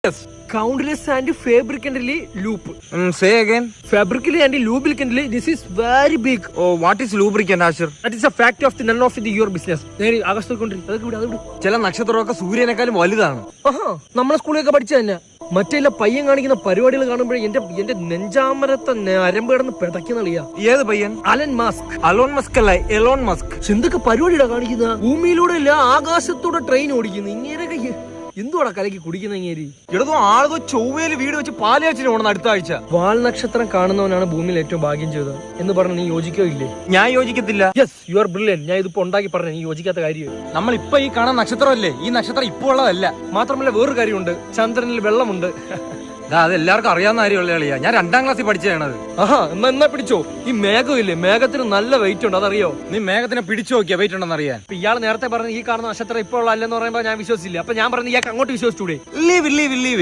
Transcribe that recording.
Yes, countless and fabricantly loop. Say again. Fabrically and lubricantly, this is very big. Oh, what is lubricant, Asher? That is a fact of the none of the your business. ചില നക്ഷത്രമൊക്കെ സൂര്യനേക്കാളും വലുതാണ്. നമ്മളെ സ്കൂളിലൊക്കെ പഠിച്ച തന്നെ മറ്റേ പയ്യൻ കാണിക്കുന്ന പരിപാടികൾ കാണുമ്പോഴേ എന്റെ നെഞ്ചാമരത്തെ അരമ്പ് കിടന്ന് പിടയ്ക്കുന്നളിയാ. ഏത് പയ്യൻ? Alan Musk. അലോൺ മസ്ക് അല്ല, എലോൺ മസ്ക്. എന്തൊക്കെ പരിപാടിയാ കാണിക്കുന്ന? ഭൂമിയിലൂടെ അല്ല ആകാശത്തൂടെ ട്രെയിൻ ഓടിക്കുന്നു. ഇങ്ങനെയൊക്കെ എന്തുവാടാ കലക്കി കുടിക്കുന്ന ഇങ്ങേരി? ഇടതോ ആളതോ ചൊവ്വയിൽ വീട് വെച്ച് പാലയാച്ചിന് പോകണം അടുത്ത ആഴ്ച. വാൽ നക്ഷത്രം കാണുന്നവനാണ് ഭൂമിയിൽ ഏറ്റവും ഭാഗ്യം ചെയ്തത് എന്ന് പറഞ്ഞ് നീ യോജിക്കോ ഇല്ലേ? ഞാൻ യോജിക്കത്തില്ല. Yes, you are brilliant. ഞാൻ ഇതിപ്പോ ഉണ്ടാക്കി പറഞ്ഞ നീ യോജിക്കാത്ത കാര്യം. നമ്മൾ ഇപ്പൊ ഈ കാണാൻ നക്ഷത്രമല്ലേ, ഈ നക്ഷത്രം ഇപ്പൊ ഉള്ളതല്ല. മാത്രമല്ല വേറൊരു കാര്യമുണ്ട്, ചന്ദ്രനിൽ വെള്ളമുണ്ട്. അത് എല്ലാവർക്കും അറിയാവുന്ന കാര്യമുള്ള കളിയാ. ഞാൻ 2ാം ക്ലാസ്സിൽ പഠിച്ചതാണത്. എന്നാ പിടിച്ചോ. ഈ മേഘം ഇല്ലേ, മേഘത്തിന് നല്ല വെയിറ്റ് ഉണ്ട്, അതറിയോ? നീ മേഘത്തിനെ പിടിച്ചു നോക്കിയാ വെയിറ്റ് ഉണ്ടെന്ന് അറിയാൻ. ഇയാൾ നേരത്തെ പറഞ്ഞ ഈ കാണുന്ന നക്ഷത്രം ഇപ്പോൾ ഉള്ള അല്ലെന്ന് പറയുമ്പോ ഞാൻ വിശ്വസിച്ചില്ല. അപ്പൊ ഞാൻ പറഞ്ഞു ഇയാൾക്ക് അങ്ങോട്ട് വിശ്വസിച്ചൂടെ? ലീവ്